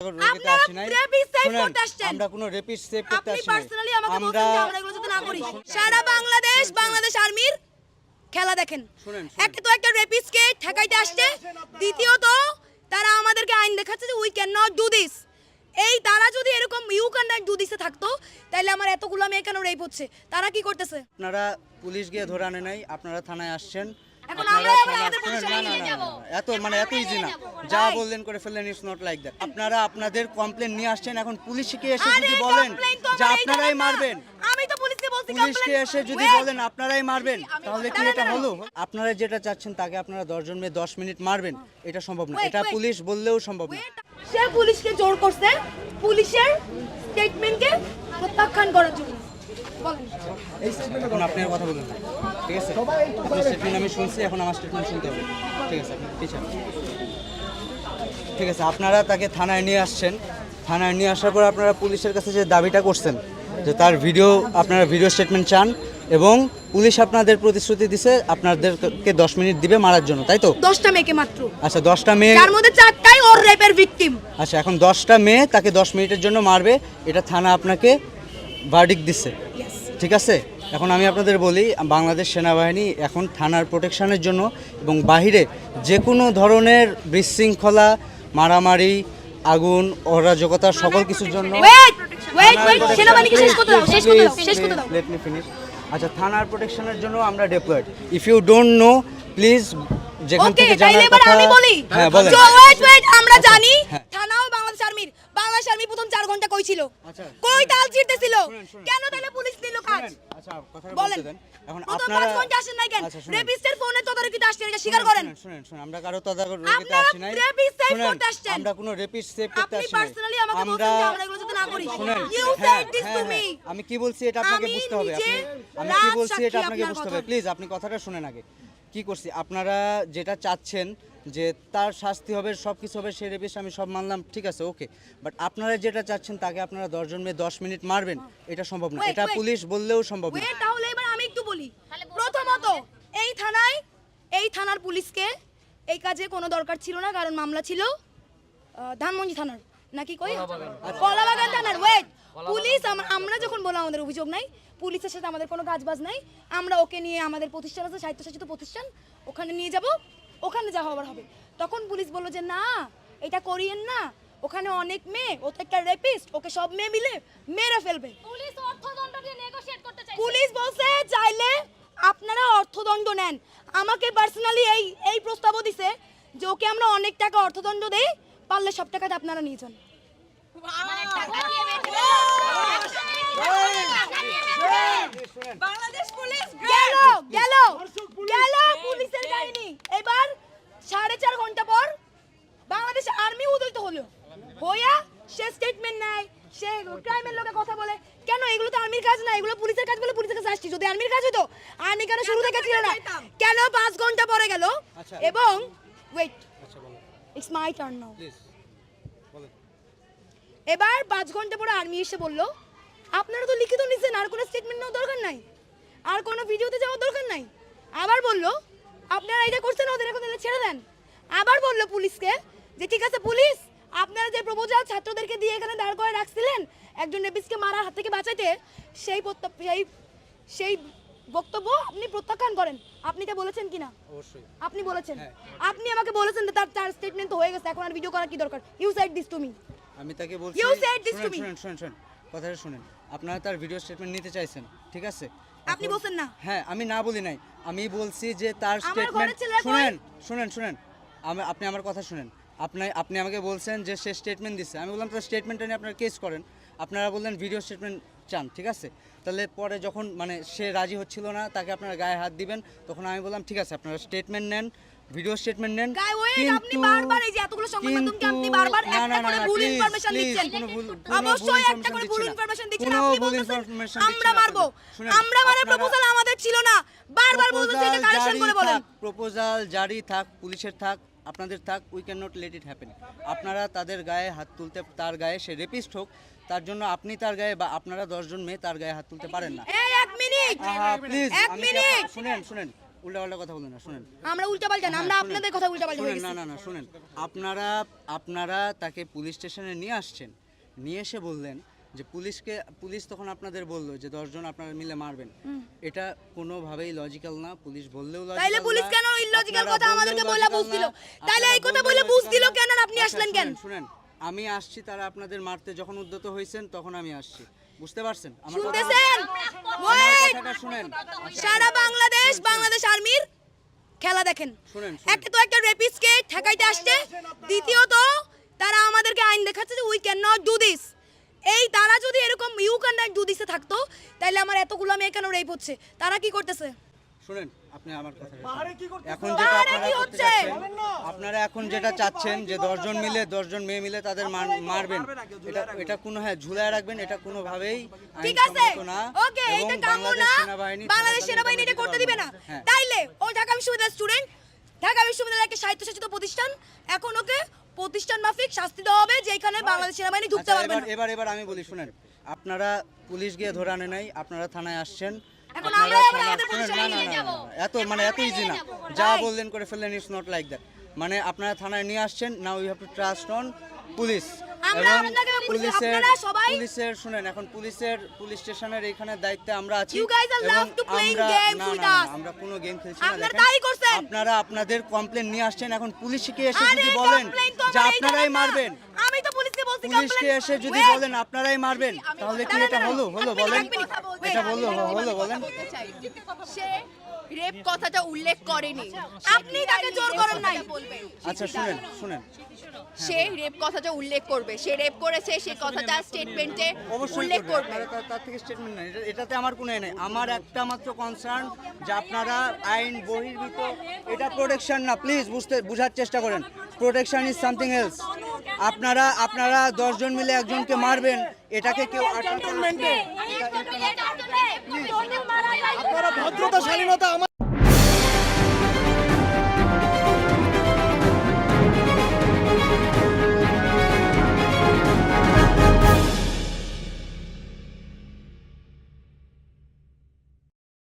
রোগীতে আসি নাই। আমরা কোনো রেপিস্ট সেভ করতে আসি নাই। আমরা সারা বাংলাদেশ আর্মির খেলা দেখেন। একটা তো একটা রেপিস্টকে ঠেকাইতে আসছে, দ্বিতীয়ত তারা আমাদেরকে আইন দেখাচ্ছে যে we can not do this. এই তারা যদি এরকম ইউ ক্যান নট ডু দিসে থাকতো তাহলে আমার এতগুলো মেয়ে কেন রেপ হচ্ছে? তারা কি করতেছে? আপনারা পুলিশ গিয়ে ধরে আনে নাই, আপনারা থানায় আসছেন। এখন আমরা আমাদের না না না এত এত ইজি না, যা বললেন করে ফেললেন, ইটস নট লাইক দ্যাট। আপনারা আপনাদের কমপ্লেন নিয়ে আসছেন, এখন পুলিশকে এসে যদি বলেন যে আপনারাই মারবেন, আমি তো পুলিশকে বলছি পুলিশকে এসে যদি বলেন আপনারাই মারবেন, তাহলে কি এটা হলো? আপনারা যেটা চাচ্ছেন তাকে আপনারা 10 জন মেয়ে 10 মিনিট মারবেন, এটা সম্ভব না। এটা পুলিশ বললেও সম্ভব না। সে পুলিশকে জোর করছে পুলিশের স্টেটমেন্টকে প্রত্যাখ্যান করার জন্য। এখন আপনি আর কথা বলুন না, ঠিক আছে? আপনার স্টেটমেন্ট আমি শুনছি, এখন আমার স্টেটমেন্ট শুনতে হবে, ঠিক আছে? আপনি টিচার, ঠিক আছে? আপনারা তাকে থানায় নিয়ে আসছেন, থানায় নিয়ে আসার পর আপনারা পুলিশের কাছে যে দাবিটা করছেন যে তার ভিডিও, আপনারা ভিডিও স্টেটমেন্ট চান, এবং পুলিশ আপনাদের প্রতিশ্রুতি দিছে আপনাদেরকে 10 মিনিট দিবে মারার জন্য, তাই তো? 10টা মেয়েকে মাত্র। আচ্ছা 10টা মেয়ে, তার মধ্যে 4টাই ওর রেপের ভিকটিম। আচ্ছা এখন 10টা মেয়ে তাকে 10 মিনিটের জন্য মারবে, এটা থানা আপনাকে ভার্ডিক্ট দিচ্ছে, ঠিক আছে? এখন আমি আপনাদের বলি, বাংলাদেশ সেনাবাহিনী এখন থানার প্রোটেকশনের জন্য এবং বাহিরে যে কোনো ধরনের বিশৃঙ্খলা, মারামারি, আগুন, অরাজকতা, সকল কিছুর জন্য আচ্ছা থানার প্রোটেকশনের জন্য আমরা deployed. If you don't know please, যেখান থেকে জানার কথা। আমি বলি, হ্যাঁ বলেন। আমরা জানি থানাও বাংলাদেশ আর্মি প্রথম 4 ঘন্টা কই ছিল? কই তাল ছিড়তেছিল? কেন তাহলে পুলিশ নিল কাজ? আচ্ছা কথাটা বলেন। বলতে দেন। এখন প্রথম আপনারা 5 ঘন্টা আসেন নাই কেন? রেপিস্টের ফোনে তদারকিতে আসছেন, এটা স্বীকার করেন। শুনেন আমরা কারো তদারকিতে আসি নাই। আমরা কোনো রেপিস্ট সেভ করতে আসি নাই। আপনি পার্সোনালি আমাকে বলছেন যে আমরা এগুলো যাতে না করি। ইউ হ্যাঁ, সেড দিস টু মি। আমি কি বলছি এটা আপনাকে বুঝতে হবে। আমি কি বলছি এটা আপনাকে বুঝতে হবে। প্লিজ আপনি কথাটা শুনেন আগে। কি করছি, আপনারা যেটা চাচ্ছেন যে তার শাস্তি হবে, সব কিছু হবে, সেই রেপিস্ট আমি সব মানলাম, ঠিক আছে, ওকে। বাট আপনারা যেটা চাচ্ছেন তাকে আপনারা 10 জন মেয়ে 10 মিনিট মারবেন, এটা সম্ভব না। এটা পুলিশ বললেও সম্ভব না। তাহলে এবার আমি একটু বলি। প্রথমত এই থানার পুলিশকে এই কাজে কোনো দরকার ছিল না, কারণ মামলা ছিল ধানমন্ডি থানার, নাকি কই কলাবাগান থানার। ওয়েট, পুলিশ আমরা যখন বললাম আমাদের অভিযোগ নাই, পুলিশের সাথে আমাদের কোনো কাজবাজ নাই, আমরা ওকে নিয়ে আমাদের প্রতিষ্ঠান আছে, স্বায়ত্তশাসিত প্রতিষ্ঠান, ওখানে নিয়ে যাব, ওখানে যা হবার হবে। তখন পুলিশ বলল যে না এটা করিয়েন না, ওখানে অনেক মেয়ে, ও তো একটা রেপিস্ট, ওকে সব মেয়ে মিলে মেরে ফেলবে। পুলিশ অর্থদণ্ড দিয়ে নেগোশিয়েট করতে চাইছে। পুলিশ বলছে চাইলে আপনারা অর্থদণ্ড নেন। আমাকে পার্সোনালি এই প্রস্তাবও দিছে যে ওকে আমরা অনেক টাকা অর্থদণ্ড দেই, পারলে সব টাকাটা আপনারা নিয়ে যান। বাংলাদেশ পুলিশ গেল পুলিশের কাহিনী। এবার 4.5 ঘন্টা পর বাংলাদেশ আর্মি উদয়িত হলো, হইয়া সে স্টেটমেন্ট নেয়, সে ক্রাইমের লোকে কথা বলে। কেন? এগুলো তো আর্মির কাজ না, এগুলো পুলিশের কাজ বলে পুলিশের কাছে আসছি। যদি আর্মির কাজ হতো, আর্মি কেন শুরু থেকে ছিল না? কেন 5 ঘন্টা পরে গেল? এবং wait, it's my turn now. এবার 5 ঘন্টা পরে আর্মি এসে বলল আপনারা তো লিখিত নিছেন, আর কোনো স্টেটমেন্ট নেওয়ার দরকার নাই, আর কোনো ভিডিওতে যাওয়ার দরকার নাই। আবার বলল আপনারা এটা করছেন, ওদের এখন ছেড়ে দেন। আবার বলল পুলিশকে যে ঠিক আছে পুলিশ, আপনারা যে প্রপোজাল ছাত্রদেরকে দিয়ে এখানে দাঁড় করে রাখছিলেন একজন রেপিস্টকে মারার হাত থেকে বাঁচাইতে, সেই বক্তব্য আপনি প্রত্যাখ্যান করেন। আপনি এটা বলেছেন কিনা? অবশ্যই আপনি বলেছেন। আপনি আমাকে বলেছেন যে তার স্টেটমেন্ট তো হয়ে গেছে, এখন আর ভিডিও করার কি দরকার? You said this to me. আমি তাকে বলছি, শুনেন কথাটা শুনেন। আপনারা তার ভিডিও স্টেটমেন্ট নিতে চাইছেন, ঠিক আছে? আপনি বলছেন না? হ্যাঁ, আমি না বলি নাই, আমি বলছি যে তার স্টেটমেন্ট শুনেন। আপনি আমার কথা শুনেন। আপনি আমাকে বলছেন যে সে স্টেটমেন্ট দিচ্ছে, আমি বললাম তার স্টেটমেন্টটা নিয়ে আপনারা কেস করেন। আপনারা বললেন ভিডিও স্টেটমেন্ট চান, ঠিক আছে? তাহলে পরে যখন মানে সে রাজি হচ্ছিল না, তাকে আপনারা গায়ে হাত দিবেন, তখন আমি বললাম ঠিক আছে আপনারা স্টেটমেন্ট নেন, ভিডিও স্টেটমেন্ট নেন। আপনি বারবার এই যে এতগুলো সংবাদ মাধ্যমকে আপনি বারবার একটা করে ভুল ইনফরমেশন দিচ্ছেন। অবশ্যই একটা করে ভুল ইনফরমেশন দিচ্ছেন। আপনি বলছেন আমরা মারবো, আমরা মারার প্রপোজাল আমাদের ছিল না, বারবার বলছেন এটা কারেকশন করে বলেন। প্রপোজাল জারি থাক, পুলিশের থাক, আপনাদের থাক, we can not let it happen. আপনারা তাদের গায়ে হাত তুলতে, তার গায়ে সে রেপিস্ট হোক, তার জন্য আপনি তার গায়ে বা আপনারা 10 জন মেয়ে তার গায়ে হাত তুলতে পারেন না। এই এক মিনিট, প্লিজ এক মিনিট শুনেন উল্টাপাল্টা কথা বলেন না, শুনেন। আমরা উল্টাপাল্টা না, আমরা হ্যাঁ, আপনাদের কথা উল্টাপাল্টা হয়ে শুনেন, গেছি। না শুনেন, আপনারা তাকে পুলিশ স্টেশনে নিয়ে আসছেন, নিয়ে এসে বললেন যে পুলিশ তখন আপনাদের বললো যে 10 জন আপনারা মিলে মারবেন। এটা কোনোভাবেই লজিক্যাল না, পুলিশ বললেও লজিক্যাল না। তাইলে পুলিশ কেন ইলজিক্যাল আপনারা কথা আমাদেরকে বললেও বলে logical বুঝ দিল? না, তাইলে এই আপনারা কথা বলে বললেও বুঝ logical দিল না। কেন আর আপনি আচ্ছা, আসলেন কেন? শুনেন, আমি আসছি, তারা আপনাদের মারতে যখন উদ্যত হয়েছেন তখন আমি আসছি, বুঝতে পারছেন আমার কথা? শুনতেছেন? আমার ওয়েট, কথাটা শুনেন। সারা বাংলাদেশ আর্মির খেলা দেখেন। শুনেন, একে তো একটা রেপিস্টকে ঠেকাইতে আসছে, দ্বিতীয়ত তারা আমাদেরকে আইন দেখাচ্ছে যে we can not do this. এই তারা যদি এরকম ইউ ক্যান নট ডু দিসে থাকতো, তাহলে আমার এতগুলো মেয়ে কেন রেপ হচ্ছে? তারা কি করতেছে? শুনেন, আপনি আমার কথা এখন যেটা পাহাড়ে আপনারা কি করতে হচ্ছে? চাচ্ছেন, আপনারা এখন যেটা চাচ্ছেন যে 10 জন মিলে 10 জন মেয়ে মিলে তাদের মারবেন, এটা কোনো ঝুলায় রাখবেন, এটা কোনোভাবেই ঠিক আছে, আইনসম্মত না। ওকে, এবং এটা কাম্য বাংলাদেশ না, সেনাবাহিনী বাংলাদেশ সেনাবাহিনী এটা করতে দিবে না। হ্যাঁ। তাইলে ও ঢাকা বিশ্ববিদ্যালয়ের স্টুডেন্ট, ঢাকা বিশ্ববিদ্যালয় একটা স্বায়ত্তশাসিত প্রতিষ্ঠান, এখন ওকে প্রতিষ্ঠান মাফিক শাস্তি দেওয়া হবে, যেখানে বাংলাদেশ সেনাবাহিনী ঢুকতে আচ্ছা, পারবে না। এবার আমি বলি, শুনেন, আপনারা পুলিশ গিয়ে ধরে আনে নাই, আপনারা থানায় আসছেন। এখন আপনারা আমরাই আবার থানায়- আমাদের শুনেন, পুলিশের না, নিয়ে না, যাবো। না, এত ইজি না, যা বললেন করে ফেললেন, ইটস নট লাইক দ্যাট। মানে আপনারা থানায় নিয়ে আসছেন, now you have to trust on police. আমরা এবং আপনাকে পুলিশের আপনারা সবাই- শুনেন, এখন পুলিশ স্টেশনের এখানে দায়িত্বে আমরা আছি। You guys are love to playing games with us. আমরা কোনো গেম খেলছি না। আপনারা দেখেন, তাই করছেন। আপনারা আপনাদের কমপ্লেন নিয়ে আসছেন, এখন পুলিশকে এসে আরে যদি বলেন complaint তো যে আমার এই আপনারাই জায়গায় না। মারবেন, আমি তো পুলিশকে বলছি পুলিশকে complaint- এসে যদি Wait, বলেন আপনারাই মারবেন, তাহলে কি এটা হলো বলেন? এটা হলো বলেন? সে রেপ কথাটা উল্লেখ করেনি, আপনি তাকে জোর করেন নাই। আচ্ছা, শুনেন, সে রেপ কথাটা উল্লেখ করবে, সে রেপ করেছে সে কথাটা স্টেটমেন্টে অবশ্যই উল্লেখ করবে। আপনারা তার থেকে স্টেটমেন্ট নেন, এটাতে আমার কোনো নেই। আমার একটা মাত্র কনসার্ন যে আপনারা আইন বহির্ভূত, এটা প্রোটেকশন না, প্লিজ বুঝার চেষ্টা করেন। Protection is something else. আপনারা 10 জন মিলে একজনকে মারবেন, এটাকে কেউ আপনারা ভদ্রতা স্বাধীনতা আমার